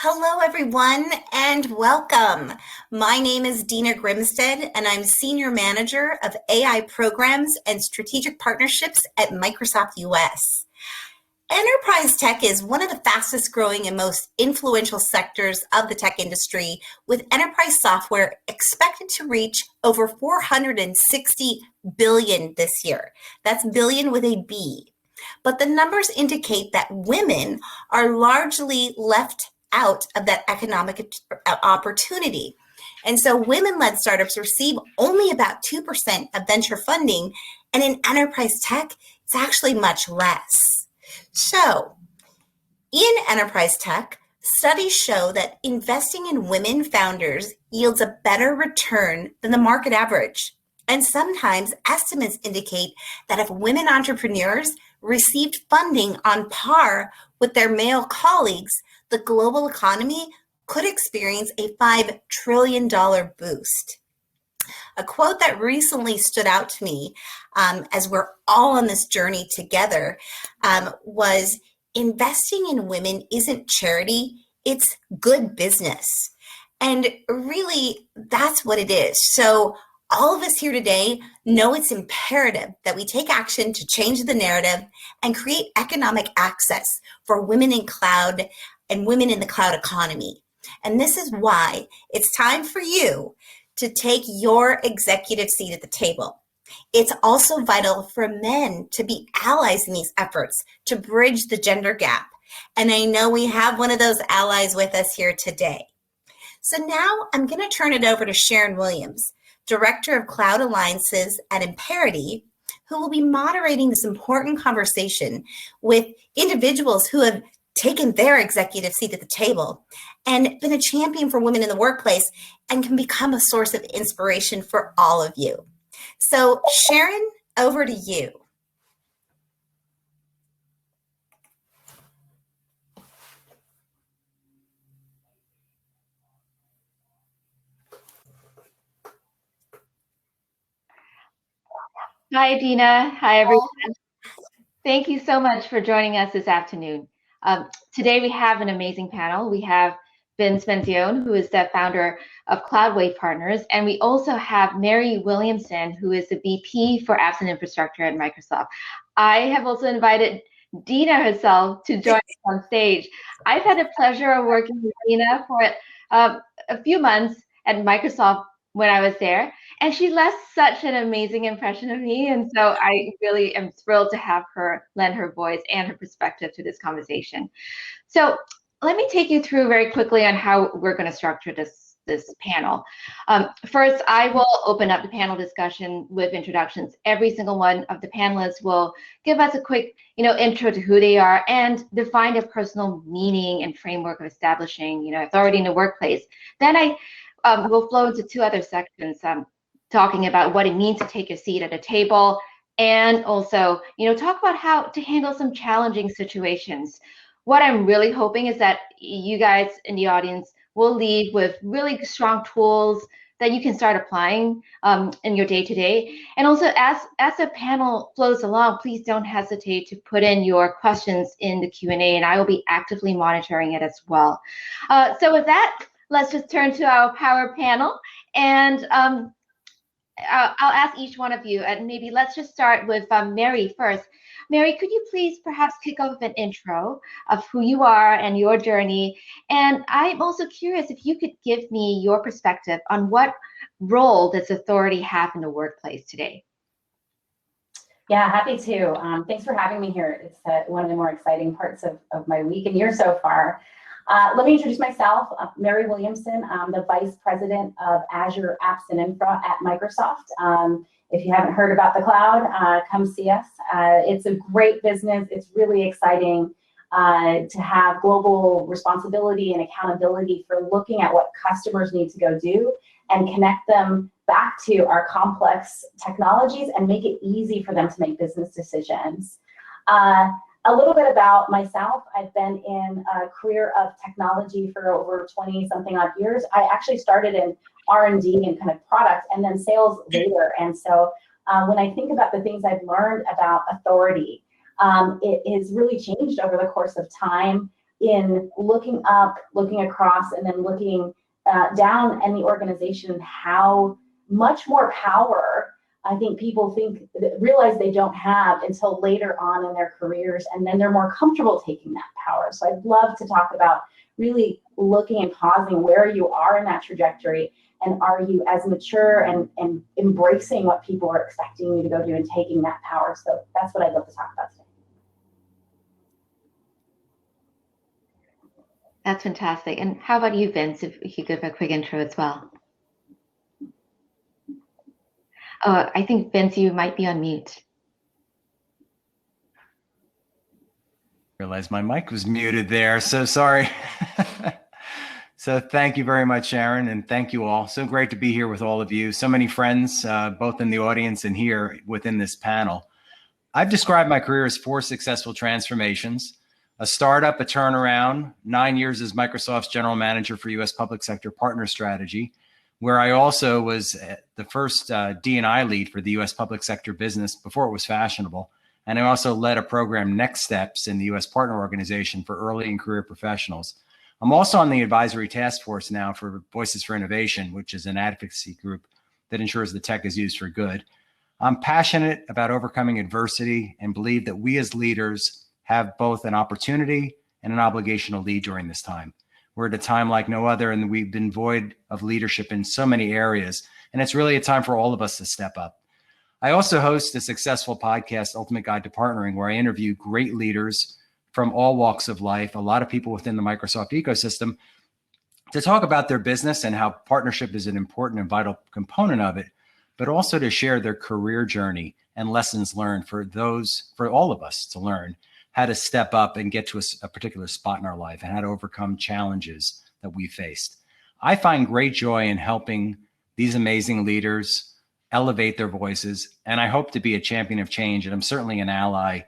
Hello, everyone, and welcome. My name is Dina Grimstead, and I'm Senior Manager of AI Programs and Strategic Partnerships at Microsoft US. Enterprise tech is one of the fastest growing and most influential sectors of the tech industry, with enterprise software expected to reach over 460 billion this year. That's billion with a B. But the numbers indicate that women are largely left out of that economic opportunity. And so women-led startups receive only about 2% of venture funding, and in enterprise tech, it's actually much less. So, in enterprise tech, studies show that investing in women founders yields a better return than the market average. And sometimes estimates indicate that if women entrepreneurs received funding on par with their male colleagues, the global economy could experience a $5 trillion boost. A quote that recently stood out to me as we're all on this journey together was, investing in women isn't charity, it's good business. And really, that's what it is. So all of us here today know it's imperative that we take action to change the narrative and create economic access for women in cloud and women in the cloud economy. And this is why it's time for you to take your executive seat at the table. It's also vital for men to be allies in these efforts to bridge the gender gap. And I know we have one of those allies with us here today. So now I'm going to turn it over to Sharon Williams, Director of Cloud Alliances at Imperity, who will be moderating this important conversation with individuals who have taken their executive seat at the table and been a champion for women in the workplace and can become a source of inspiration for all of you. So Sharon, over to you. Hi, Dina. Hi, everyone. Thank you so much for joining us this afternoon. Today, we have an amazing panel. We have Vince Menzione, who is the founder of Cloudwave Partners, and we also have Mary Williamson, who is the VP for Apps and Infrastructure at Microsoft. I have also invited Dina herself to join us on stage. I've had the pleasure of working with Dina for a few months at Microsoft when I was there, and she left such an amazing impression of me. And so I really am thrilled to have her lend her voice and her perspective to this conversation. So let me take you through very quickly on how we're going to structure this panel. First, I will open up the panel discussion with introductions. Every single one of the panelists will give us a quick, intro to who they are and define their personal meaning and framework of establishing, authority in the workplace. Then I will flow into two other sections, talking about what it means to take a seat at a table, and also, talk about how to handle some challenging situations. What I'm really hoping is that you guys in the audience will leave with really strong tools that you can start applying in your day-to-day. And also, as the panel flows along, please don't hesitate to put in your questions in the Q&A, and I will be actively monitoring it as well. So with that, let's just turn to our power panel, and I'll ask each one of you, and maybe let's just start with Mary first. Mary, could you please perhaps kick off with an intro of who you are and your journey? And I'm also curious if you could give me your perspective on what role does authority have in the workplace today? Yeah, happy to. Thanks for having me here. It's one of the more exciting parts of my week and year so far. Let me introduce myself, Mary Williamson. I'm the Vice President of Azure Apps and Infra at Microsoft. If you haven't heard about the cloud, come see us. It's a great business. It's really exciting to have global responsibility and accountability for looking at what customers need to go do and connect them back to our complex technologies and make it easy for them to make business decisions. A little bit about myself. I've been in a career of technology for over 20-something odd years. I actually started in R&D and kind of product and then sales later. And so when I think about the things I've learned about authority, it has really changed over the course of time. in looking up, looking across, and then looking down in the organization, how much more power I think people realize they don't have until later on in their careers, and then they're more comfortable taking that power. So I'd love to talk about really looking and pausing where you are in that trajectory, and are you as mature and embracing what people are expecting you to go do and taking that power. So that's what I'd love to talk about today. That's fantastic. And how about you, Vince, if you could give a quick intro as well? I think, Vince, you might be on mute. Realized my mic was muted there, so sorry. So thank you very much, Sharon, and thank you all. So great to be here with all of you. So many friends, both in the audience and here within this panel. I've described my career as 4 successful transformations: a startup, a turnaround, 9 years as Microsoft's general manager for U.S. public sector partner strategy, where I also was the first D&I lead for the U.S. public sector business before it was fashionable. And I also led a program, Next Steps, in the U.S. Partner Organization for early and career professionals. I'm also on the advisory task force now for Voices for Innovation, which is an advocacy group that ensures the tech is used for good. I'm passionate about overcoming adversity and believe that we as leaders have both an opportunity and an obligation to lead during this time. We're at a time like no other, and we've been void of leadership in so many areas. And it's really a time for all of us to step up. I also host a successful podcast, Ultimate Guide to Partnering, where I interview great leaders from all walks of life, a lot of people within the Microsoft ecosystem, to talk about their business and how partnership is an important and vital component of it, but also to share their career journey and lessons learned for all of us to learn how to step up and get to a particular spot in our life and how to overcome challenges that we faced. I find great joy in helping these amazing leaders elevate their voices, and I hope to be a champion of change, and I'm certainly an ally,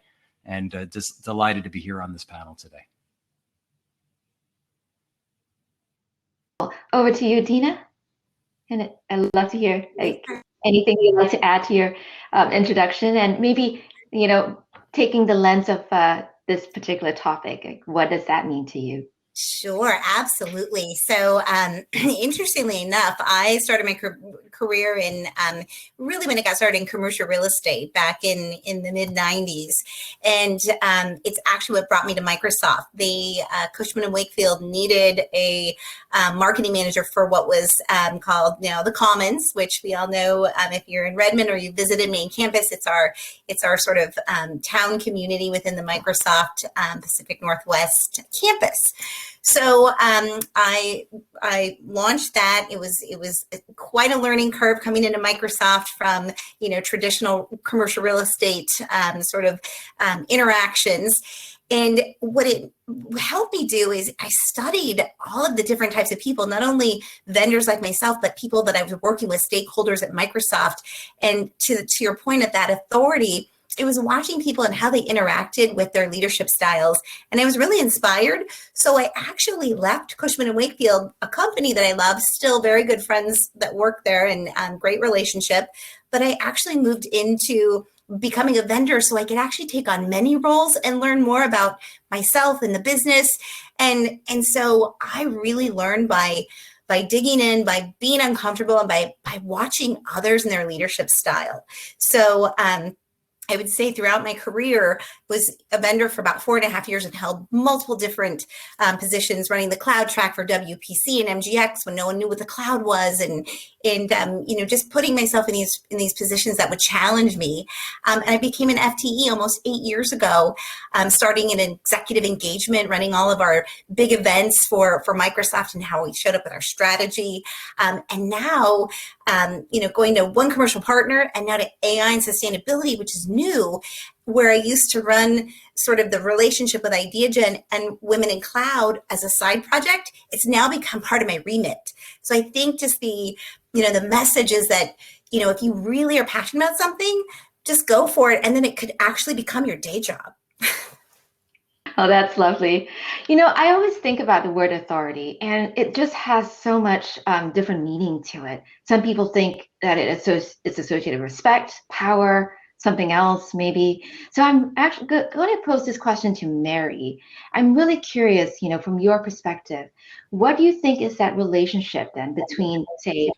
and just delighted to be here on this panel today. Over to you, Dina. And I'd love to hear anything you'd like to add to your introduction, and maybe, taking the lens of this particular topic. What does that mean to you? Sure, absolutely. So interestingly enough, I started my career in really when it got started in commercial real estate back in the mid 90s. And it's actually what brought me to Microsoft. Cushman & Wakefield needed a marketing manager for what was called now the Commons, which we all know if you're in Redmond or you visited main campus, it's our sort of town community within the Microsoft Pacific Northwest campus. So I launched that. It was quite a learning curve coming into Microsoft from traditional commercial real estate interactions. And what it helped me do is I studied all of the different types of people, not only vendors like myself, but people that I was working with, stakeholders at Microsoft. And to your point of that authority, it was watching people and how they interacted with their leadership styles. And I was really inspired. So I actually left Cushman & Wakefield, a company that I love, still very good friends that work there and great relationship. But I actually moved into becoming a vendor so I could actually take on many roles and learn more about myself and the business. And so I really learned by digging in, by being uncomfortable, and by watching others and their leadership style. So I would say throughout my career was a vendor for about 4.5 years and held multiple different positions, running the cloud track for WPC and MGX when no one knew what the cloud was, and just putting myself in these positions that would challenge me. And I became an FTE almost 8 years ago, starting in executive engagement, running all of our big events for Microsoft and how we showed up with our strategy. And now, going to one commercial partner and now to AI and sustainability, which is new, where I used to run sort of the relationship with IdeaGen and Women in Cloud as a side project. It's now become part of my remit. So I think just the message is that, if you really are passionate about something, just go for it. And then it could actually become your day job. Oh, that's lovely. I always think about the word authority, and it just has so much different meaning to it. Some people think that it's associated with respect, power, something else maybe. So I'm actually going to pose this question to Mary. I'm really curious, from your perspective, what do you think is that relationship then between, say,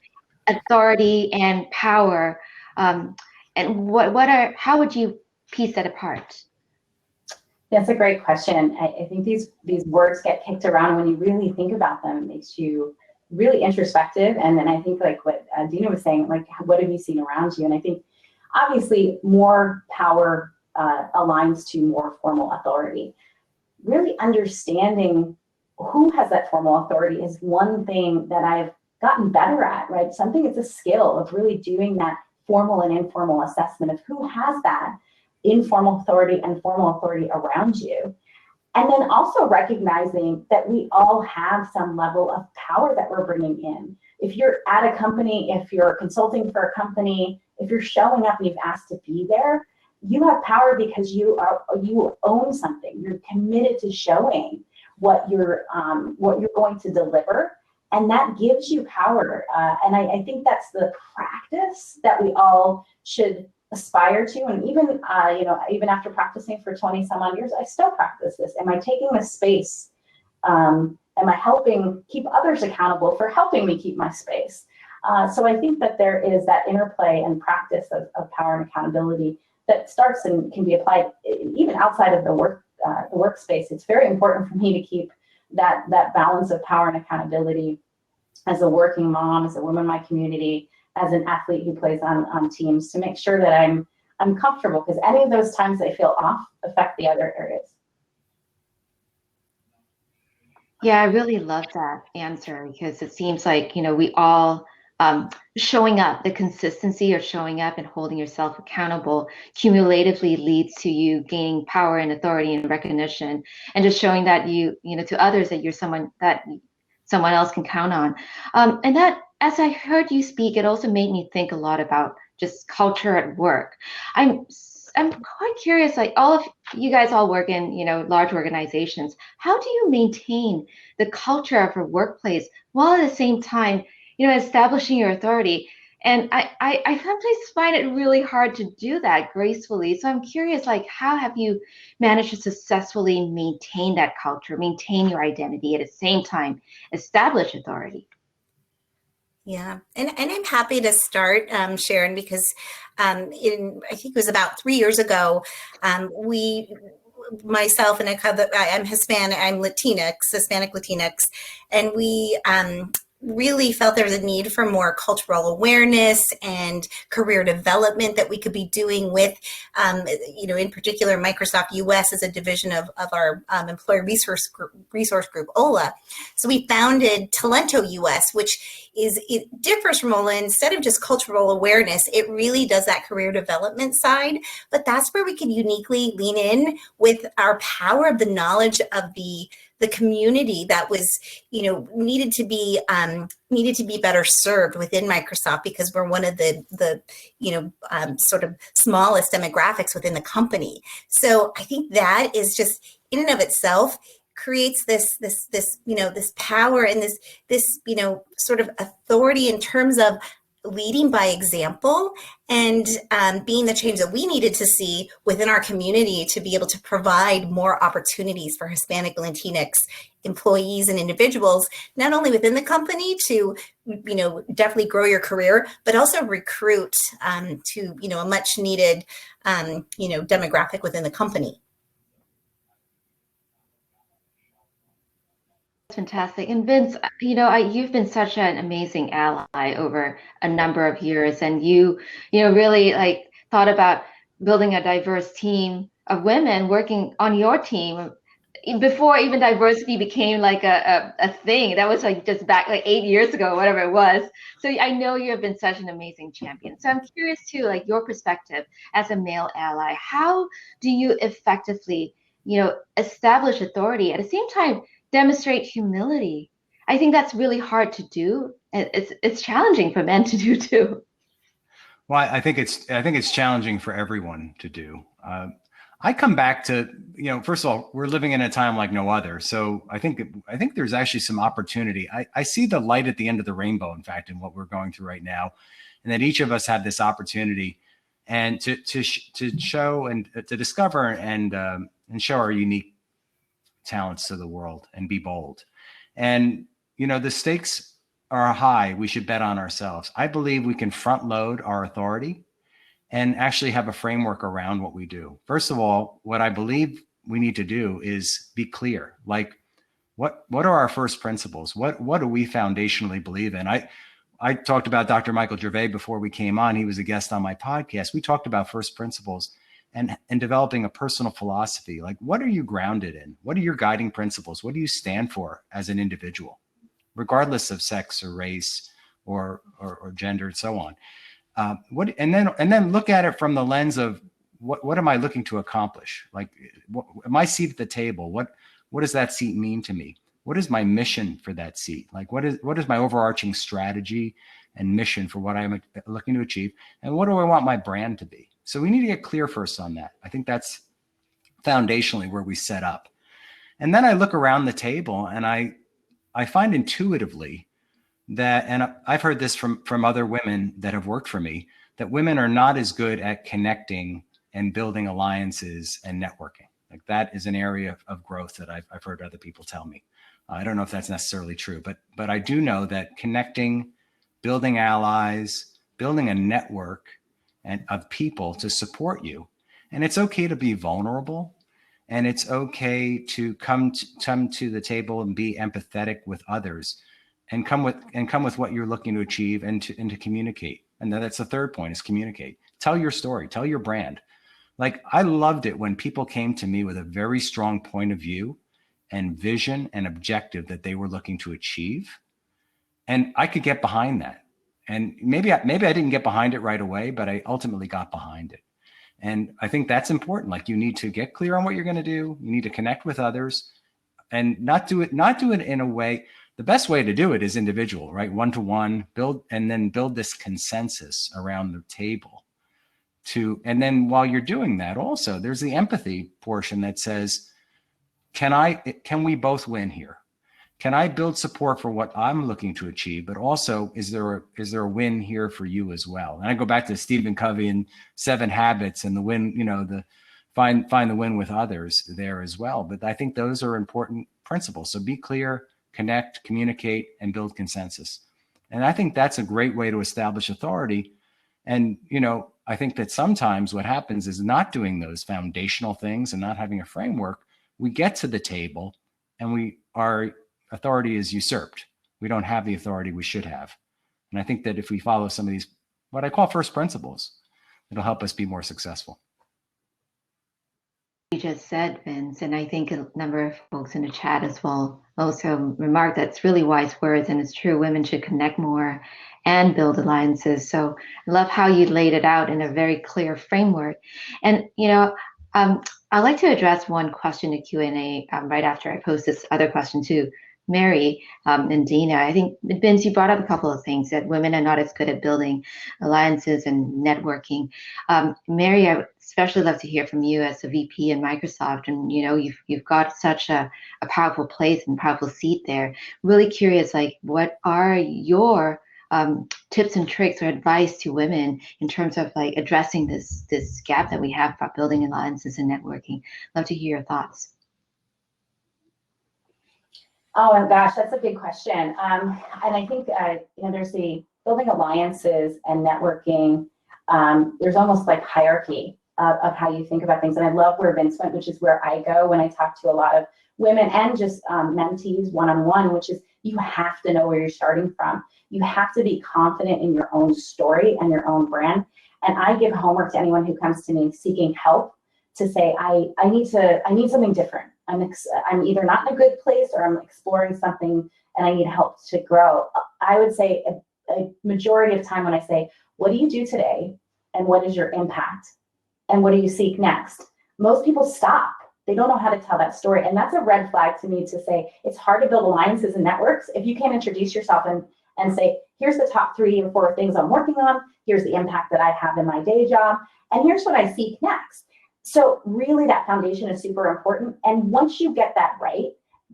authority and power, and how would you piece that apart? That's a great question. I think these words get kicked around. When you really think about them, it makes you really introspective. And then I think like what Dina was saying, like, what have you seen around you? And I think obviously more power aligns to more formal authority. Really understanding who has that formal authority is one thing that I've gotten better at, right? Something, it's a skill of really doing that formal and informal assessment of who has that informal authority and formal authority around you. And then also recognizing that we all have some level of power that we're bringing in. If you're at a company, if you're consulting for a company, if you're showing up and you've asked to be there, you have power because you own something. You're committed to showing what you're going to deliver, and that gives you power. And I think that's the practice that we all should aspire to. And even even after practicing for 20 some odd years, I still practice this. Am I taking the space? Am I helping keep others accountable for helping me keep my space? So I think that there is that interplay and practice of power and accountability that starts and can be applied even outside of the workspace. It's very important for me to keep that balance of power and accountability as a working mom, as a woman in my community, as an athlete who plays on teams, to make sure that I'm comfortable, because any of those times I feel off affect the other areas. Yeah, I really love that answer, because it seems like, we all showing up, the consistency of showing up and holding yourself accountable cumulatively leads to you gaining power and authority and recognition, and just showing that to others that you're someone that someone else can count on. And that, as I heard you speak, it also made me think a lot about just culture at work. I'm quite curious, like all of you guys all work in, large organizations. How do you maintain the culture of a workplace while at the same time, establishing your authority? And I sometimes find it really hard to do that gracefully. So I'm curious, like, how have you managed to successfully maintain that culture, maintain your identity, at the same time establish authority? Yeah, and I'm happy to start, Sharon, because I think it was about 3 years ago, myself and I'm Hispanic, I'm Latinx, Hispanic Latinx, and we really felt there was a need for more cultural awareness and career development that we could be doing with, in particular, Microsoft US is a division of our employee resource group, OLA. So we founded Talento US, which it differs from OLA. Instead of just cultural awareness, it really does that career development side. But that's where we can uniquely lean in with our power of the knowledge of the community that was, needed to be better served within Microsoft, because we're one of the sort of smallest demographics within the company. So I think that is just in and of itself creates this power and this sort of authority in terms of leading by example and being the change that we needed to see within our community to be able to provide more opportunities for Hispanic Latinx employees and individuals, not only within the company to, definitely grow your career, but also recruit to, a much needed, demographic within the company. Fantastic. And Vince, you've been such an amazing ally over a number of years, and you really like thought about building a diverse team of women working on your team before even diversity became like a thing. That was like just back like 8 years ago, whatever it was. So I know you have been such an amazing champion. So I'm curious too, like your perspective as a male ally, how do you effectively, establish authority at the same time demonstrate humility? I think that's really hard to do. It's challenging for men to do too. Well, I think it's challenging for everyone to do. I come back to, first of all, we're living in a time like no other. So I think there's actually some opportunity. I see the light at the end of the rainbow, in fact, in what we're going through right now, and that each of us have this opportunity and to show and to discover and show our unique talents to the world and be bold. And, the stakes are high. We should bet on ourselves. I believe we can front load our authority and actually have a framework around what we do. First of all, what I believe we need to do is be clear. Like, what are our first principles? What do we foundationally believe in? I talked about Dr. Michael Gervais before we came on. He was a guest on my podcast. We talked about first principles and developing a personal philosophy. Like, what are you grounded in? What are your guiding principles? What do you stand for as an individual, regardless of sex or race or gender and so on? And then look at it from the lens of what am I looking to accomplish? Like, my seat at the table, what does that seat mean to me? What is my mission for that seat? Like, what is my overarching strategy and mission for what I'm looking to achieve? And what do I want my brand to be? So we need to get clear first on that. I think that's foundationally where we set up. And then I look around the table and I find intuitively that, and I've heard this from other women that have worked for me, that women are not as good at connecting and building alliances and networking. Like, that is an area of growth that I've heard other people tell me. I don't know if that's necessarily true, but I do know that connecting, building allies, building a network and of people to support you. And it's okay to be vulnerable, and it's okay to come to the table and be empathetic with others, and come with what you're looking to achieve and to communicate. And that's the third point, is communicate. Tell your story, tell your brand. Like, I loved it when people came to me with a very strong point of view and vision and objective that they were looking to achieve. And I could get behind that. And maybe I didn't get behind it right away, but I ultimately got behind it. And I think that's important. Like, you need to get clear on what you're going to do. You need to connect with others and not do it in a way. The best way to do it is individual, right? One-to-one, build this consensus around the table. And then while you're doing that, also there's the empathy portion that says, can we both win here? Can I build support for what I'm looking to achieve, but also is there a win here for you as well? And I go back to Stephen Covey and 7 Habits and the win, the find the win with others there as well. But I think those are important principles. So be clear, connect, communicate, and build consensus. And I think that's a great way to establish authority. And, I think that sometimes what happens is not doing those foundational things and not having a framework. We get to the table and our authority is usurped. We don't have the authority we should have. And I think that if we follow some of these, what I call first principles, it'll help us be more successful. You just said, Vince, and I think a number of folks in the chat as well also remarked that's really wise words, and it's true. Women should connect more and build alliances. So I love how you laid it out in a very clear framework. And I'd like to address one question in Q&A right after I post this other question to Mary and Dina. I think, Vince, you brought up a couple of things, that women are not as good at building alliances and networking. Mary, I would especially love to hear from you as a VP in Microsoft. And you've got such a powerful place and powerful seat there. Really curious, like, what are your tips and tricks or advice to women in terms of like addressing this gap that we have about building alliances and networking? Love to hear your thoughts. Oh my gosh, that's a big question. And I think there's the building alliances and networking. There's almost like hierarchy of how you think about things. And I love where Vince went, which is where I go when I talk to a lot of women and just mentees one-on-one, which is you have to know where you're starting from. You have to be confident in your own story and your own brand. And I give homework to anyone who comes to me seeking help to say, I need something different. I'm either not in a good place or I'm exploring something and I need help to grow. I would say a majority of time when I say, what do you do today? And what is your impact? And what do you seek next? Most people stop. They don't know how to tell that story. And that's a red flag to me to say, it's hard to build alliances and networks if you can't introduce yourself and say, here's the top 3 or 4 things I'm working on. Here's the impact that I have in my day job. And here's what I seek next. So really that foundation is super important. And once you get that right,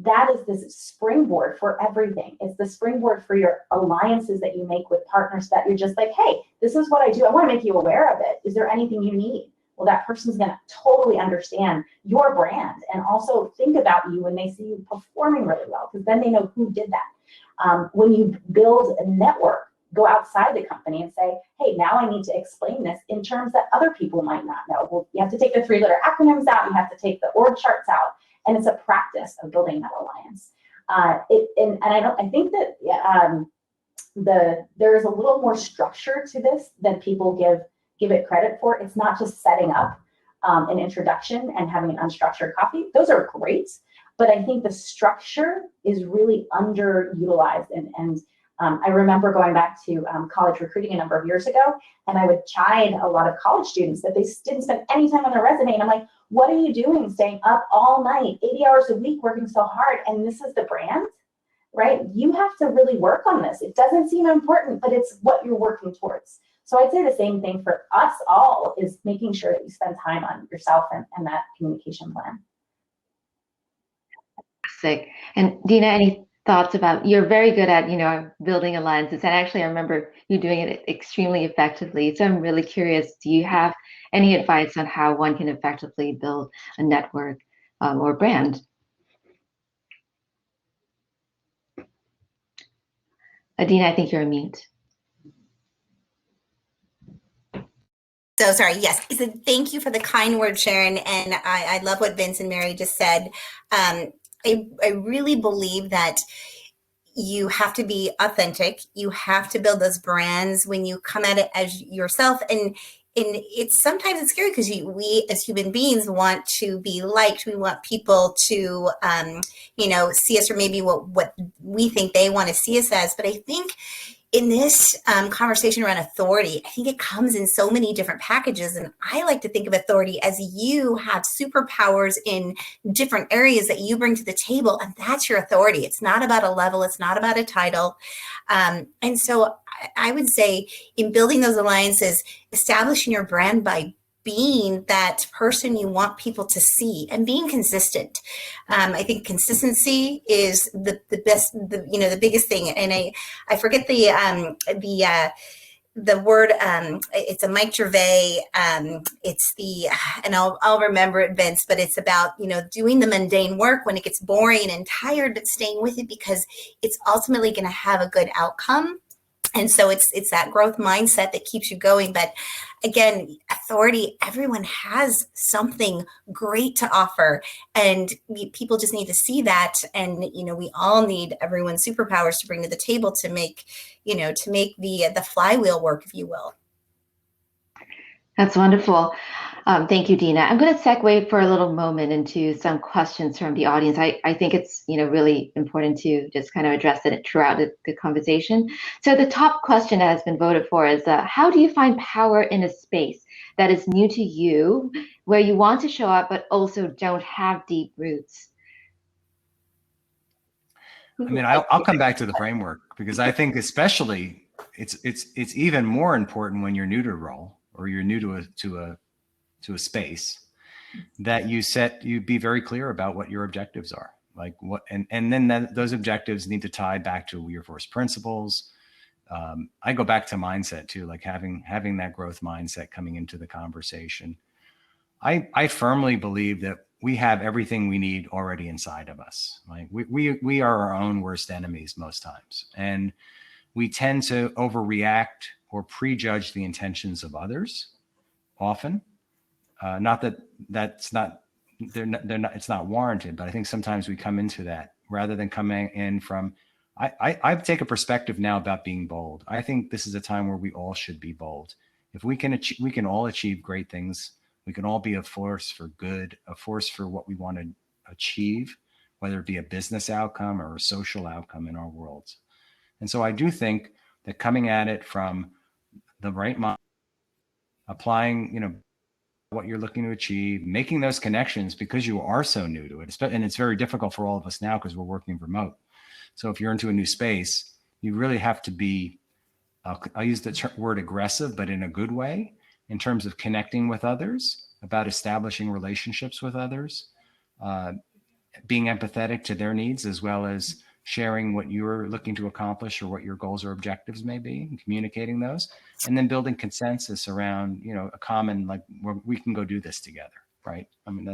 that is this springboard for everything. It's the springboard for your alliances that you make with partners that you're just like, hey, this is what I do. I want to make you aware of it. Is there anything you need? Well, that person's going to totally understand your brand and also think about you when they see you performing really well, because then they know who did that. When you build a network, go outside the company and say, hey, now I need to explain this in terms that other people might not know. Well, you have to take the 3-letter acronyms out. You have to take the org charts out. And it's a practice of building that alliance. I think that there is a little more structure to this than people give it credit for. It's not just setting up an introduction and having an unstructured coffee. Those are great, but I think the structure is really underutilized. And I remember going back to college recruiting a number of years ago, and I would chide a lot of college students that they didn't spend any time on their resume. And I'm like, what are you doing staying up all night, 80 hours a week, working so hard? And this is the brand, right? You have to really work on this. It doesn't seem important, but it's what you're working towards. So I'd say the same thing for us all is making sure that you spend time on yourself and that communication plan. Fantastic. And Dina, any thoughts about, you're very good at, building alliances, and actually I remember you doing it extremely effectively. So I'm really curious, do you have any advice on how one can effectively build a network or brand? Dina, I think you're on mute. So sorry. Yes. So thank you for the kind word, Sharon. And I love what Vince and Mary just said. I really believe that you have to be authentic. You have to build those brands when you come at it as yourself. And it's sometimes it's scary because we as human beings want to be liked. We want people to, see us, or maybe what we think they want to see us as. But I think in this conversation around authority, I think it comes in so many different packages. And I like to think of authority as you have superpowers in different areas that you bring to the table. And that's your authority. It's not about a level. It's not about a title. And so I would say in building those alliances, establishing your brand by being that person you want people to see and being consistent. I think consistency is the best, the biggest thing. And I forget the word, it's a Mike Gervais, and I'll remember it, Vince, but it's about, doing the mundane work when it gets boring and tired, but staying with it because it's ultimately going to have a good outcome. And so it's that growth mindset that keeps you going. But again, authority, everyone has something great to offer, and people just need to see that. And, we all need everyone's superpowers to bring to the table to make the flywheel work, if you will. That's wonderful. Thank you, Dina. I'm going to segue for a little moment into some questions from the audience. I think it's really important to just kind of address it throughout the conversation. So the top question that has been voted for is, how do you find power in a space that is new to you, where you want to show up but also don't have deep roots? I mean, I'll come back to the framework, because I think especially it's even more important when you're new to a role or you're new to a space, that you be very clear about what your objectives are, like what, and then those objectives need to tie back to your first principles. I go back to mindset too, like having that growth mindset coming into the conversation. I firmly believe that we have everything we need already inside of us. Like we are our own worst enemies most times, and we tend to overreact or prejudge the intentions of others often. Not that it's not warranted, but I think sometimes we come into that rather than coming in from, I take a perspective now about being bold. I think this is a time where we all should be bold. If we can all achieve great things. We can all be a force for good, a force for what we want to achieve, whether it be a business outcome or a social outcome in our worlds. And so I do think that coming at it from the right mind, applying, what you're looking to achieve, making those connections because you are so new to it. And it's very difficult for all of us now because we're working remote. So if you're into a new space, you really have to be, I'll use the word aggressive, but in a good way, in terms of connecting with others, about establishing relationships with others. being empathetic to their needs, as well as sharing what you're looking to accomplish or what your goals or objectives may be, and communicating those, and then building consensus around, a common, like, where we can go do this together, right? I mean,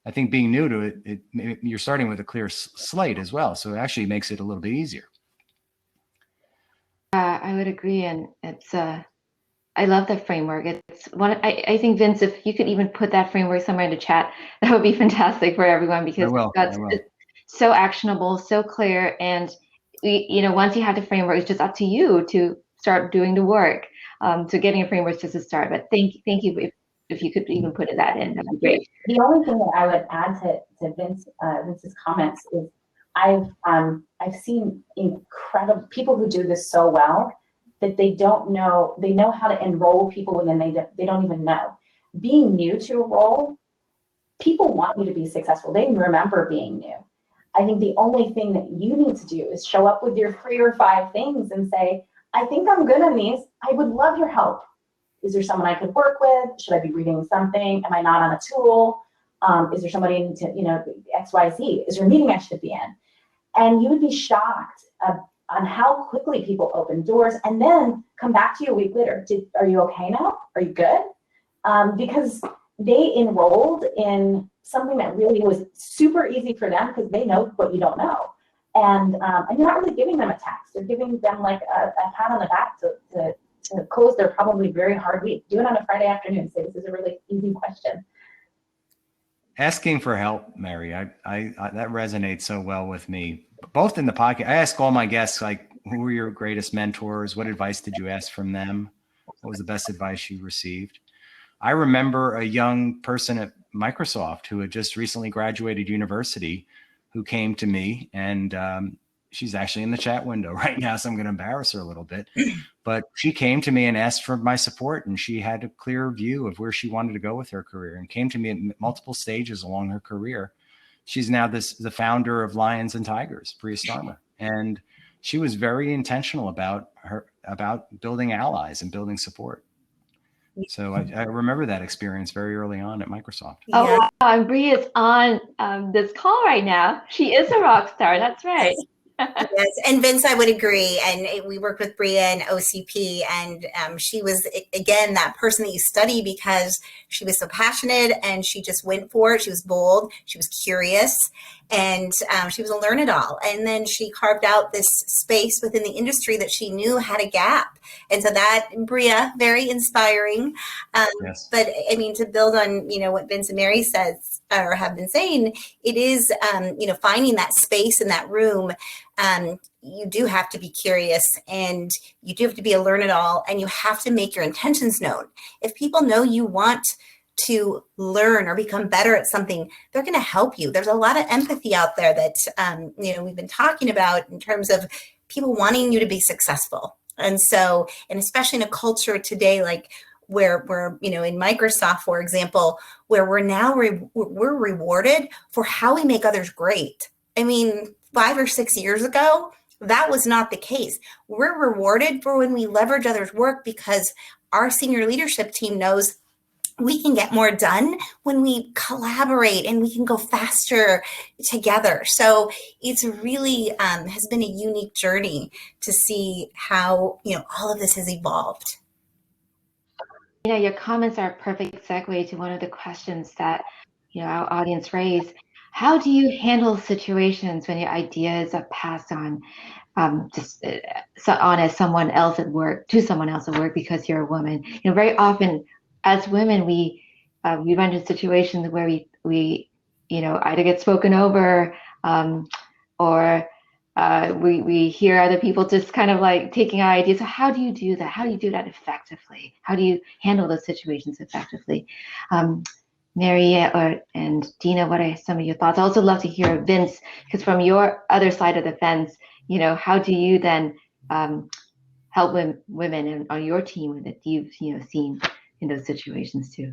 I think being new to it, you're starting with a clear slate as well. So it actually makes it a little bit easier. I would agree. And it's, I love the framework. It's one, I think, Vince, if you could even put that framework somewhere in the chat, that would be fantastic for everyone, because that's so actionable, so clear. And once you have the framework, it's just up to you to start doing the work. So getting a framework is just a start. But thank you. If you could even put that in, that'd be great. The only thing that I would add to Vince's comments is I've seen incredible people who do this so well that they know how to enroll people, and then they don't even know. Being new to a role, people want you to be successful. They remember being new. I think the only thing that you need to do is show up with your 3 or 5 things and say, I think I'm good on these. I would love your help. Is there someone I could work with? Should I be reading something? Am I not on a tool? Is there somebody to, XYZ? Is there a meeting I should be in? And you would be shocked on how quickly people open doors and then come back to you a week later. Are you okay now? Are you good? Because they enrolled in something that really was super easy for them, because they know what you don't know. And you're not really giving them a task. You're giving them like a pat on the back to close their probably very hard week. Do it on a Friday afternoon. Say, this is a really easy question. Asking for help, Mary, I that resonates so well with me. Both in the podcast, I ask all my guests, like, who were your greatest mentors? What advice did you ask from them? What was the best advice you received? I remember a young person at Microsoft who had just recently graduated university, who came to me, and she's actually in the chat window right now, so I'm going to embarrass her a little bit. But she came to me and asked for my support, and she had a clear view of where she wanted to go with her career, and came to me at multiple stages along her career. She's now the founder of Lions and Tigers, Priya Starmer, and she was very intentional about building allies and building support. So I remember that experience very early on at Microsoft. Oh, wow. And Bria's on this call right now. She is a rock star. That's right. Yes, and Vince, I would agree. And we worked with Bria and OCP, and she was, again, that person that you study because she was so passionate and she just went for it. She was bold, she was curious, and she was a learn-it-all. And then she carved out this space within the industry that she knew had a gap. And so that, Bria, very inspiring. Yes. But I mean, to build on, what Vince and Mary says or have been saying, it is, finding that space in that room. You do have to be curious, and you do have to be a learn-it-all, and you have to make your intentions known. If people know you want to learn or become better at something, they're going to help you. There's a lot of empathy out there that, we've been talking about in terms of people wanting you to be successful. And so, and especially in a culture today, like where we're, in Microsoft, for example, where we're now we're rewarded for how we make others great. I mean, 5 or 6 years ago, that was not the case. We're rewarded for when we leverage others' work because our senior leadership team knows we can get more done when we collaborate and we can go faster together. So it's really has been a unique journey to see how, all of this has evolved. Your comments are a perfect segue to one of the questions that, our audience raised. How do you handle situations when your ideas are passed on as someone else at work, to someone else at work because you're a woman? Very often as women, we run into situations where we either get spoken over or we hear other people just kind of like taking our ideas. So how do you do that? How do you do that effectively? How do you handle those situations effectively? Mary and Dina, what are some of your thoughts? I also love to hear Vince, because from your other side of the fence, how do you then help women on your team that you've seen in those situations too?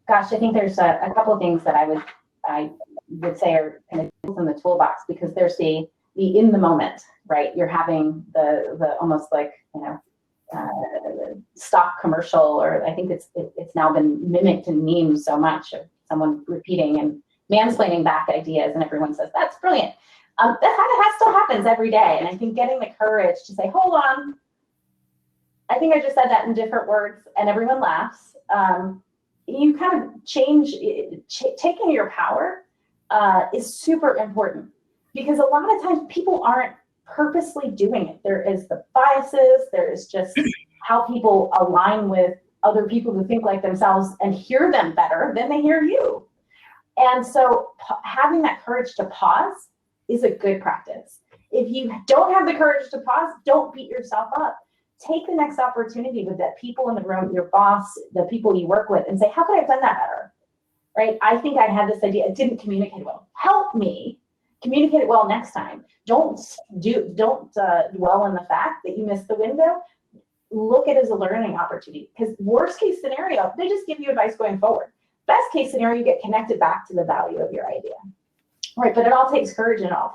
Gosh, I think there's a couple of things that I would say are kind of tools in the toolbox, because there's the in the moment, right? You're having the almost like stock commercial, or I think it's now been mimicked in memes so much of someone repeating, and mansplaining back ideas, and everyone says, that's brilliant. That still happens every day. And I think getting the courage to say, hold on, I think I just said that in different words, and everyone laughs. You kind of change, taking your power is super important, because a lot of times people aren't purposely doing it. There is the biases, there is just how people align with other people who think like themselves and hear them better than they hear you. And so having that courage to pause is a good practice. If you don't have the courage to pause, don't beat yourself up. Take the next opportunity with the people in the room, your boss, the people you work with, and say, how could I have done that better? Right? I think I had this idea, I didn't communicate well. Help me communicate it well next time. Don't dwell on the fact that you missed the window. Look at it as a learning opportunity, because worst case scenario, they just give you advice going forward. Best case scenario, you get connected back to the value of your idea. Right? But it all takes courage, and it all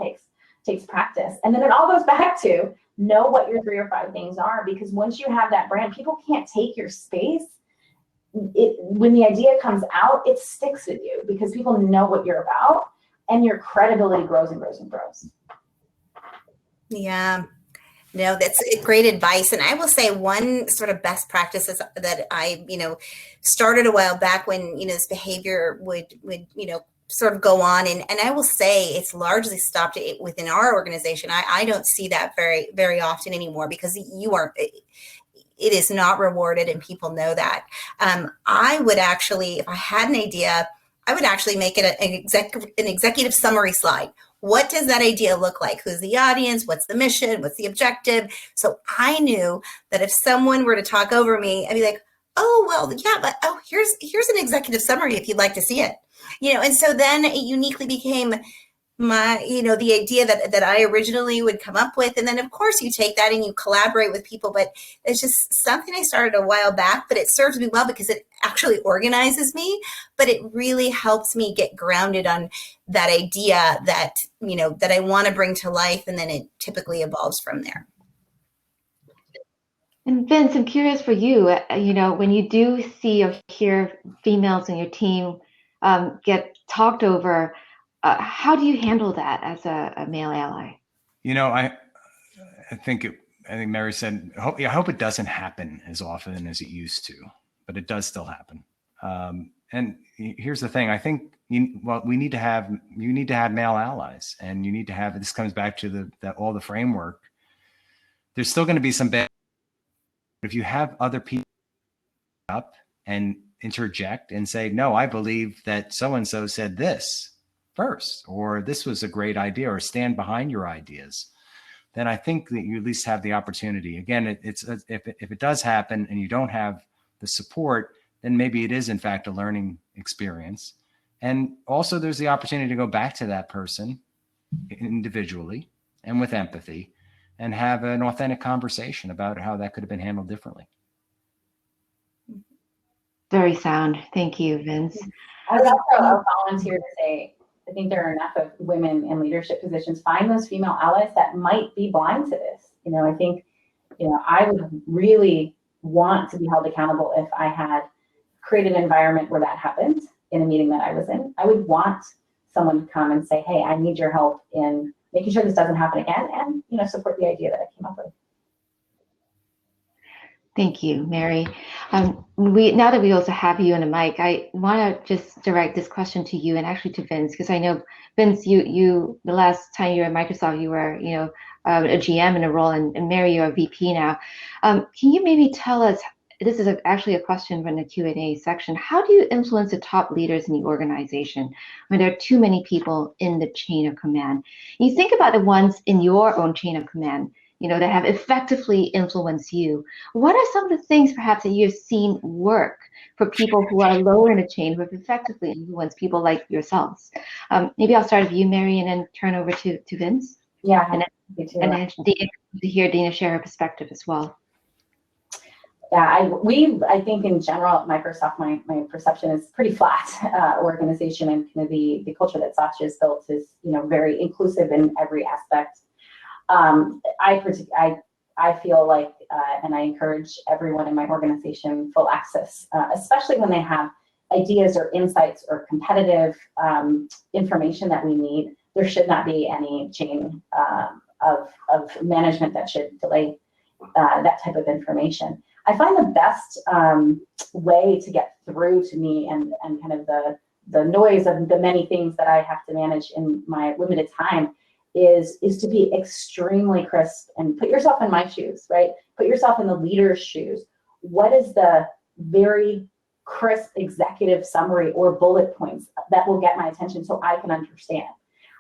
takes practice. And then it all goes back to know what your 3 or 5 things are, because once you have that brand, people can't take your space. When the idea comes out, it sticks with you because people know what you're about, and your credibility grows and grows and grows. Yeah, no, that's great advice. And I will say one sort of best practices that I, started a while back when, this behavior would, sort of go on. And I will say it's largely stopped within our organization. I don't see that very, very often anymore, because it is not rewarded, and people know that. I would actually, if I had an idea, I would actually make it an executive summary slide. What does that idea look like? Who's the audience? What's the mission? What's the objective? So I knew that if someone were to talk over me, I'd be like, oh, well, yeah, but here's an executive summary if you'd like to see it. And so then it uniquely became my, the idea that I originally would come up with. And then of course you take that and you collaborate with people, but it's just something I started a while back, but it serves me well because it actually organizes me, but it really helps me get grounded on that idea that, that I want to bring to life. And then it typically evolves from there. And Vince, I'm curious for you, when you do see or hear females in your team get talked over, how do you handle that as a male ally? I think Mary said, I hope it doesn't happen as often as it used to, but it does still happen. And here's the thing. I think, you need to have male allies, and you need to have, this comes back to all the framework. There's still going to be some bad. If you have other people up and interject and say, no, I believe that so-and-so said this first, or this was a great idea, or stand behind your ideas, then I think that you at least have the opportunity. Again, if it does happen and you don't have the support, then maybe it is in fact a learning experience. And also there's the opportunity to go back to that person individually and with empathy and have an authentic conversation about how that could have been handled differently. Very sound. Thank you, Vince. I would also volunteer to say, I think there are enough of women in leadership positions. Find those female allies that might be blind to this. I think, I would really want to be held accountable if I had created an environment where that happened in a meeting that I was in. I would want someone to come and say, hey, I need your help in making sure this doesn't happen again, and support the idea that I came up with. Thank you, Mary. Now that we also have you on the mic, I want to just direct this question to you and actually to Vince, because I know, Vince, you the last time you were at Microsoft, you were a GM in a role, and Mary, you're a VP now. Can you maybe tell us, this is actually a question from the Q&A section, how do you influence the top leaders in the organization when there are too many people in the chain of command? You think about the ones in your own chain of command, that have effectively influenced you. What are some of the things perhaps that you've seen work for people who are lower in the chain who have effectively influenced people like yourselves? Maybe I'll start with you, Mary, and then turn over to Vince. Yeah, and then Dina, to hear Dina share her perspective as well. Yeah, I think in general at Microsoft, my perception is pretty flat organization, and kind of the culture that Satya has built is very inclusive in every aspect. I feel like, and I encourage everyone in my organization full access, especially when they have ideas or insights or competitive information that we need, there should not be any chain of management that should delay that type of information. I find the best way to get through to me and kind of the noise of the many things that I have to manage in my limited time is to be extremely crisp and put yourself in my shoes, right? Put yourself in the leader's shoes. What is the very crisp executive summary or bullet points that will get my attention so I can understand?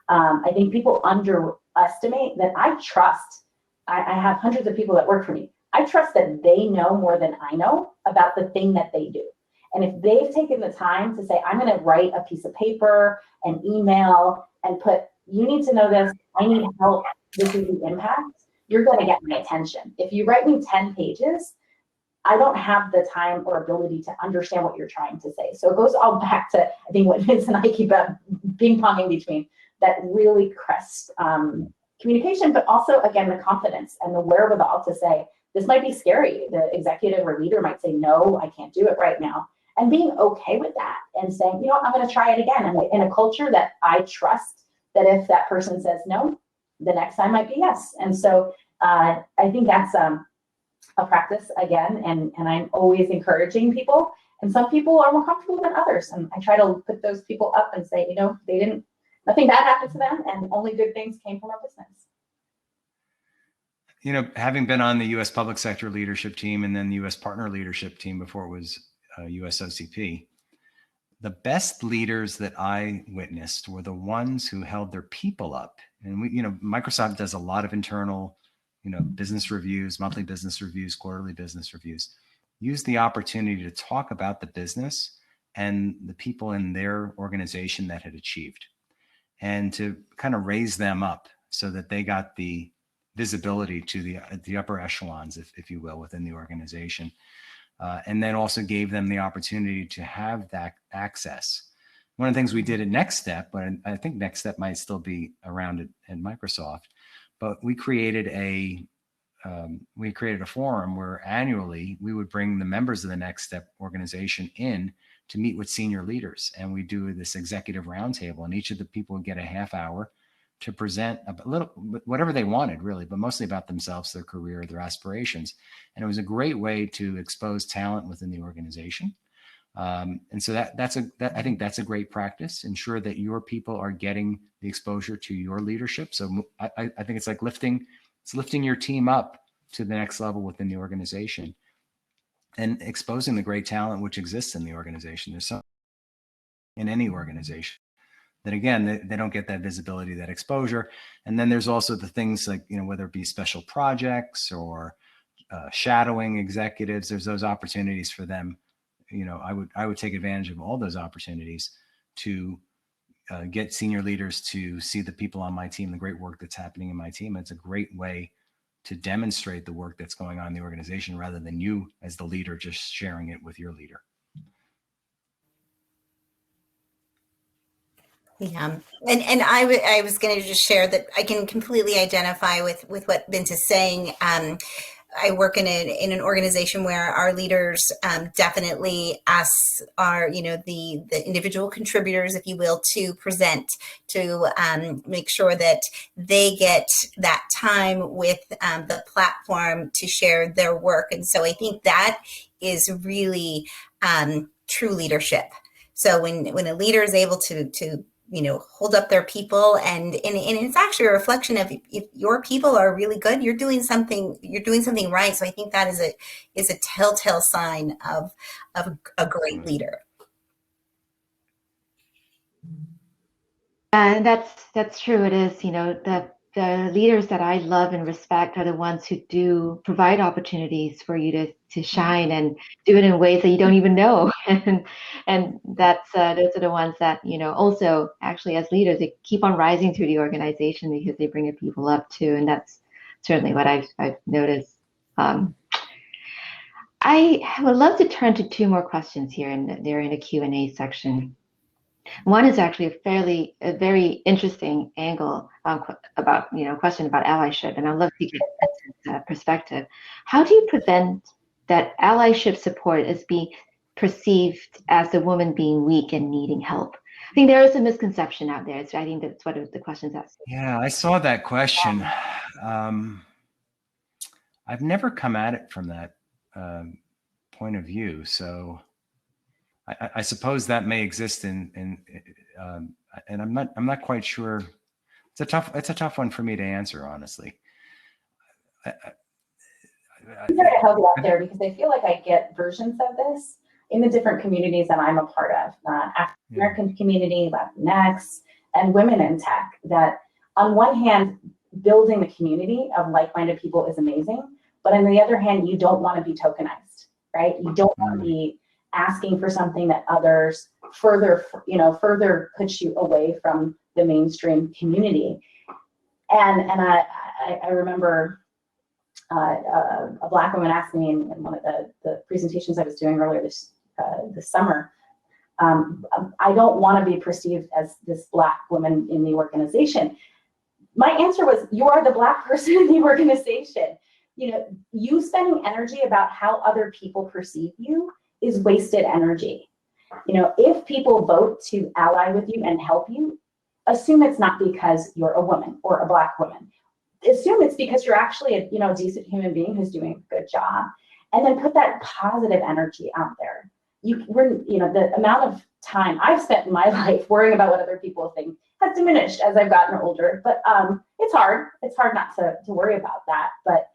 I think people underestimate that I trust. I have hundreds of people that work for me. I trust that they know more than I know about the thing that they do. And if they've taken the time to say, I'm going to write a piece of paper, an email, and put, you need to know this, I need help, this is the impact, you're going to get my attention. If you write me 10 pages, I don't have the time or ability to understand what you're trying to say. So it goes all back to, I think, what Vince and I keep ping-ponging between, that really crisp communication, but also, again, the confidence and the wherewithal to say, this might be scary. The executive or leader might say, no, I can't do it right now. And being okay with that and saying, you know, I'm going to try it again. And in a culture that I trust, that if that person says no, the next time might be yes. And so I think that's a practice again, and I'm always encouraging people. And some people are more comfortable than others. And I try to put those people up and say, you know, nothing bad happened to them, and only good things came from our business. You know, having been on the U.S. public sector leadership team and then the U.S. partner leadership team before it was U.S. OCP, the best leaders that I witnessed were the ones who held their people up. And we, you know, Microsoft does a lot of internal, you know, business reviews, monthly business reviews, quarterly business reviews. Use the opportunity to talk about the business and the people in their organization that had achieved, and to kind of raise them up so that they got the visibility to the upper echelons, if you will, within the organization. And then also gave them the opportunity to have that access. One of the things we did at Next Step, but I think Next Step might still be around at Microsoft, but we created a forum where annually we would bring the members of the Next Step organization in to meet with senior leaders. And we do this executive roundtable, and each of the people would get a half hour to present a little, whatever they wanted, really, but mostly about themselves, their career, their aspirations. And it was a great way to expose talent within the organization. And so I think that's a great practice. Ensure that your people are getting the exposure to your leadership. So I think it's like lifting your team up to the next level within the organization and exposing the great talent which exists in the organization. There's some in any organization that, again, they don't get that visibility, that exposure. And then there's also the things like, you know, whether it be special projects or shadowing executives, there's those opportunities for them. You know, I would take advantage of all those opportunities to get senior leaders to see the people on my team, the great work that's happening in my team. It's a great way to demonstrate the work that's going on in the organization rather than you as the leader just sharing it with your leader. Yeah, and I was going to just share that I can completely identify with what Vince is saying. I work in an organization where our leaders definitely ask our, you know, the individual contributors, if you will, to present, to make sure that they get that time with the platform to share their work. And so I think that is really true leadership. So when a leader is able to you know, hold up their people, and it's actually a reflection of, if your people are really good, you're doing something right. So I think that is a telltale sign of a great leader. And that's true. It is, you know, the leaders that I love and respect are the ones who do provide opportunities for you to shine and do it in ways that you don't even know. And that's those are the ones that, you know, also actually as leaders, they keep on rising through the organization because they bring the people up too. And that's certainly what I've noticed. I would love to turn to two more questions here, and they're in the Q&A section. One is actually a very interesting angle about, you know, question about allyship, and I'd love to get Vincent's perspective. How do you prevent that allyship support is being perceived as the woman being weak and needing help? I think there is a misconception out there. So I think that's what the question's asking. Yeah, I saw that question. I've never come at it from that point of view. So I suppose that may exist and I'm not quite sure. It's a tough one for me to answer, honestly. I'm going to help you out there because I feel like I get versions of this in the different communities that I'm a part of, African American community, Latinx, and women in tech. That on one hand, building the community of like-minded people is amazing, but on the other hand, you don't want to be tokenized, right? You don't want to be asking for something that others further push you away from the mainstream community. And I remember a Black woman asked me in one of the presentations I was doing earlier this summer, I don't want to be perceived as this Black woman in the organization. My answer was, you are the Black person in the organization. You spending energy about how other people perceive you is wasted energy. If people vote to ally with you and help you, assume it's not because you're a woman or a Black woman. Assume it's because you're actually a decent human being who's doing a good job, and then put that positive energy out there. The amount of time I've spent in my life worrying about what other people think has diminished as I've gotten older, but it's hard. It's hard not to worry about that. But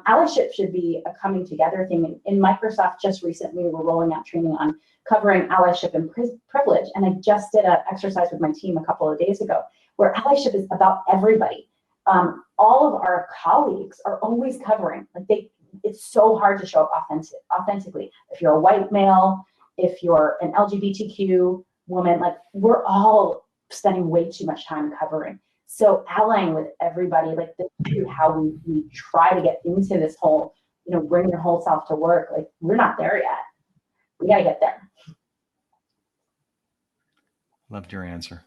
allyship should be a coming together thing. In Microsoft, just recently, we were rolling out training on covering allyship and privilege. And I just did an exercise with my team a couple of days ago where allyship is about everybody. All of our colleagues are always covering, it's so hard to show up authentically. If you're a white male, if you're an LGBTQ woman, we're all spending way too much time covering. So allying with everybody, this is how we try to get into this whole, bring your whole self to work. We're not there yet. We got to get there. Loved your answer.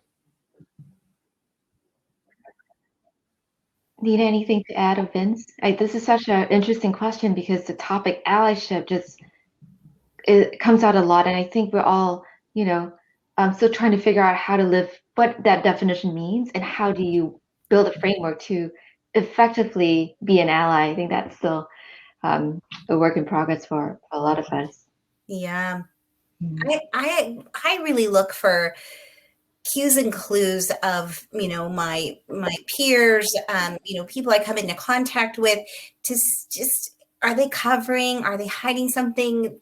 Need anything to add of Vince? This is such an interesting question because the topic allyship it comes out a lot, and I think we're all, still trying to figure out how to live, what that definition means, and how do you build a framework to effectively be an ally. I think that's still a work in progress for a lot of us. Yeah, I really look for cues and clues of my peers, people I come into contact with, to just, are they covering, are they hiding something?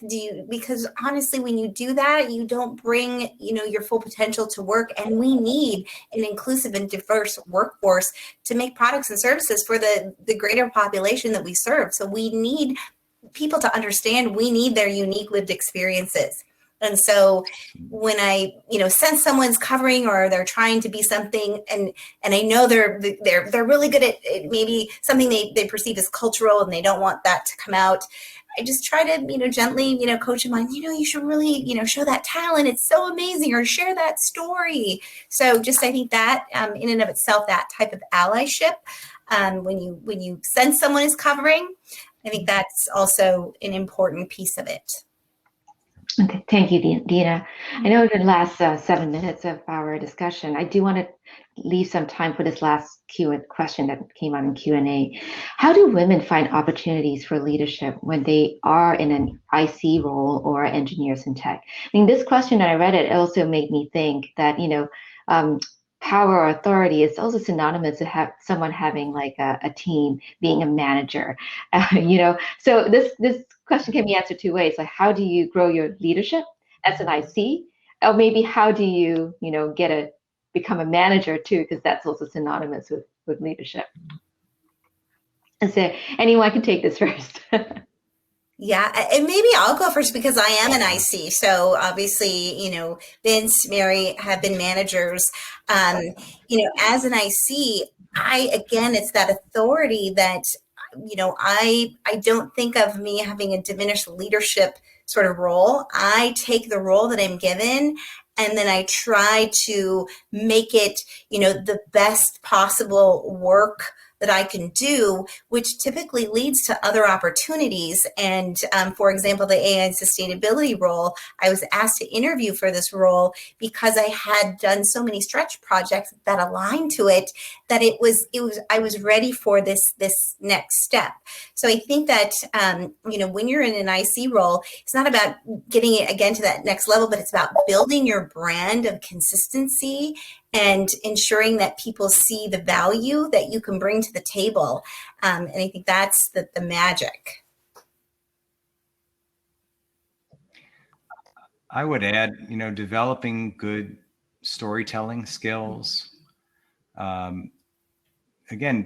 Because honestly, when you do that, you don't bring your full potential to work, and we need an inclusive and diverse workforce to make products and services for the greater population that we serve. So we need people to understand we need their unique lived experiences. And so when I, sense someone's covering or they're trying to be something, and I know they're really good at maybe something they perceive as cultural and they don't want that to come out, I just try to, gently, coach them on, you should really, show that talent. It's so amazing, or share that story. So just, I think that in and of itself, that type of allyship, when you sense someone is covering, I think that's also an important piece of it. Okay, thank you, Dina. I know in the last 7 minutes of our discussion, I do want to leave some time for this last question that came out in Q&A. How do women find opportunities for leadership when they are in an IC role or engineers in tech? I mean, this question, that I read it also made me think that, power or authority is also synonymous to have someone having a team, being a manager, So this question can be answered two ways. How do you grow your leadership as an IC, or maybe how do you, become a manager too, because that's also synonymous with leadership. And so anyone can take this first. Yeah, and maybe I'll go first because I am an IC. So obviously, Vince, Mary have been managers. As an IC, it's that authority that, I don't think of me having a diminished leadership sort of role. I take the role that I'm given, and then I try to make it, the best possible work that I can do, which typically leads to other opportunities. And for example, the AI and sustainability role, I was asked to interview for this role because I had done so many stretch projects that aligned to it, that I was ready for this next step. So I think that when you're in an IC role, it's not about getting it again to that next level, but it's about building your brand of consistency and ensuring that people see the value that you can bring to the table. And I think that's the magic. I would add, developing good storytelling skills. Again,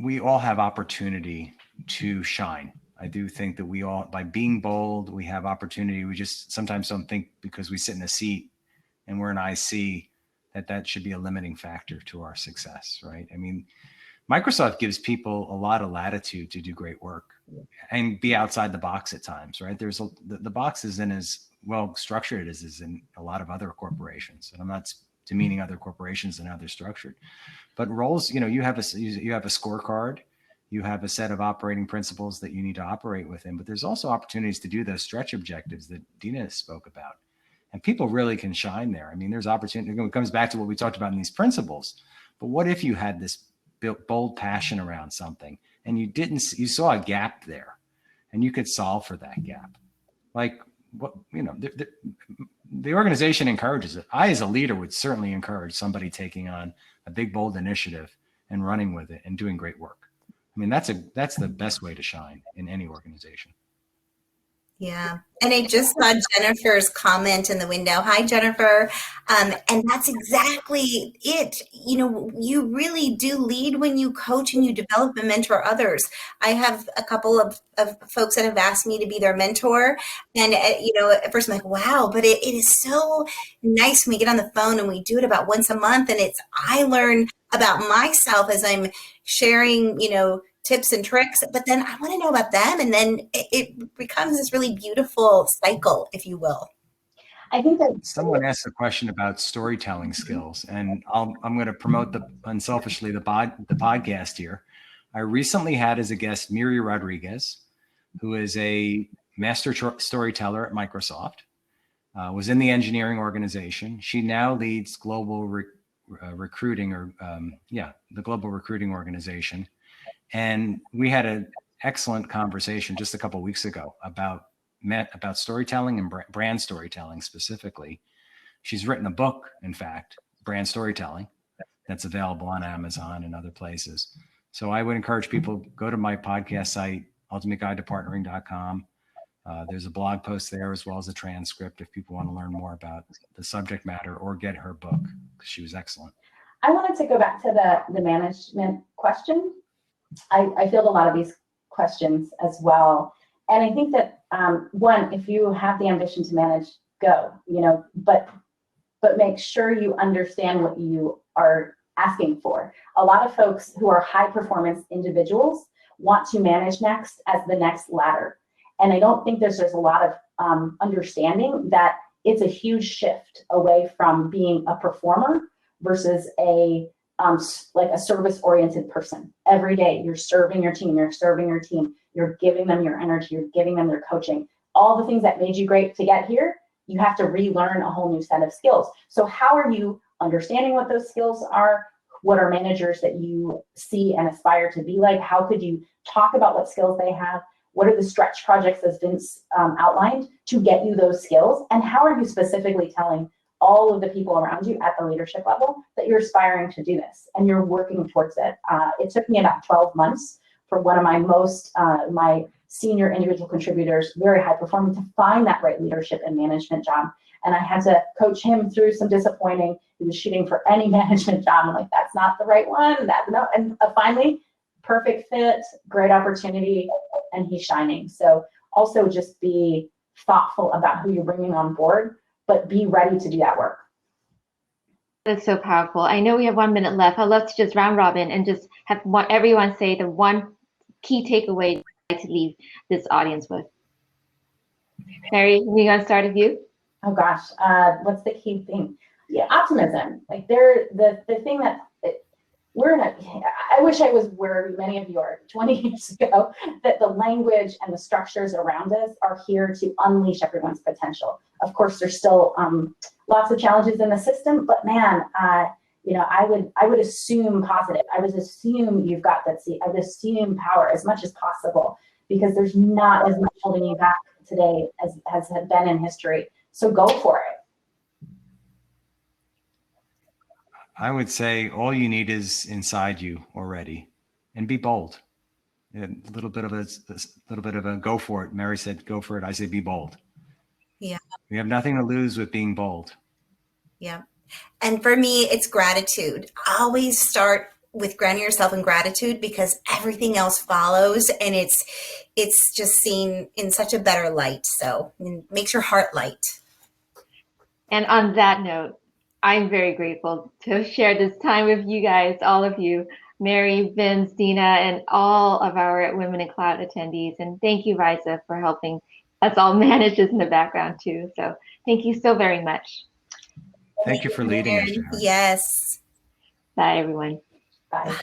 we all have opportunity to shine. I do think that we all, by being bold, we have opportunity. We just sometimes don't think because we sit in a seat and we're an IC that should be a limiting factor to our success, right? I mean, Microsoft gives people a lot of latitude to do great work and be outside the box at times, right? The box isn't as well structured as is in a lot of other corporations. And I'm not demeaning other corporations and how they're structured, but roles, you have a scorecard, you have a set of operating principles that you need to operate within, but there's also opportunities to do those stretch objectives that Dina spoke about. And people really can shine there. I mean, there's opportunity. It comes back to what we talked about in these principles. But what if you had this bold passion around something and you saw a gap there and you could solve for that gap? Like, the organization encourages it. I, as a leader, would certainly encourage somebody taking on a big, bold initiative and running with it and doing great work. I mean, that's the best way to shine in any organization. Yeah. And I just saw Jennifer's comment in the window. Hi, Jennifer. And that's exactly it. You really do lead when you coach and you develop and mentor others. I have a couple of folks that have asked me to be their mentor. And, at first I'm like, wow, but it is so nice when we get on the phone and we do it about once a month. And I learn about myself as I'm sharing, tips and tricks, but then I want to know about them. And then it becomes this really beautiful cycle, if you will. I think that someone asked a question about storytelling skills, and I'm going to promote unselfishly the podcast here. I recently had as a guest Miri Rodriguez, who is a master storyteller at Microsoft, was in the engineering organization. She now leads global recruiting, the global recruiting organization. And we had an excellent conversation just a couple of weeks ago about storytelling and brand storytelling specifically. She's written a book, in fact, Brand Storytelling, that's available on Amazon and other places. So I would encourage people, go to my podcast site, ultimateguidetopartnering.com. There's a blog post there as well as a transcript if people want to learn more about the subject matter or get her book, because she was excellent. I wanted to go back to the management question. I field a lot of these questions as well. And I think that one, if you have the ambition to manage, go, but make sure you understand what you are asking for. A lot of folks who are high performance individuals want to manage next as the next ladder. And I don't think there's a lot of understanding that it's a huge shift away from being a performer versus a service-oriented person. Every day you're serving your team, you're giving them your energy, you're giving them their coaching. All the things that made you great to get here, you have to relearn a whole new set of skills. So how are you understanding what those skills are? What are managers that you see and aspire to be like? How could you talk about what skills they have? What are the stretch projects as Vince outlined to get you those skills? And how are you specifically telling all of the people around you at the leadership level that you're aspiring to do this and you're working towards it? It took me about 12 months for one of my senior individual contributors, very high performing, to find that right leadership and management job. And I had to coach him through some disappointing. He was shooting for any management job. I'm like, that's not the right one. And finally, perfect fit, great opportunity, and he's shining. So also just be thoughtful about who you're bringing on board, but be ready to do that work. That's so powerful. I know we have 1 minute left. I'd love to just round robin and just have everyone say the one key takeaway to leave this audience with. Mary, we're going to start with you. Oh gosh, what's the key thing? Yeah, optimism. Like the thing that I wish I was where many of you are 20 years ago, that the language and the structures around us are here to unleash everyone's potential. Of course, there's still lots of challenges in the system, but man, I would assume positive. I would assume you've got that seat. I would assume power as much as possible, because there's not as much holding you back today as has been in history. So go for it. I would say all you need is inside you already, and be bold. A little bit of a go for it. Mary said, go for it. I say, be bold. Yeah. We have nothing to lose with being bold. Yeah. And for me, it's gratitude. Always start with grounding yourself in gratitude, because everything else follows, and it's just seen in such a better light. So it makes your heart light. And on that note, I'm very grateful to have shared this time with you guys, all of you, Mary, Vince, Dina, and all of our Women in Cloud attendees. And thank you, Risa, for helping us all manage this in the background too. So thank you so very much. Thank you for leading us, Sharon. Yes. Bye, everyone. Bye.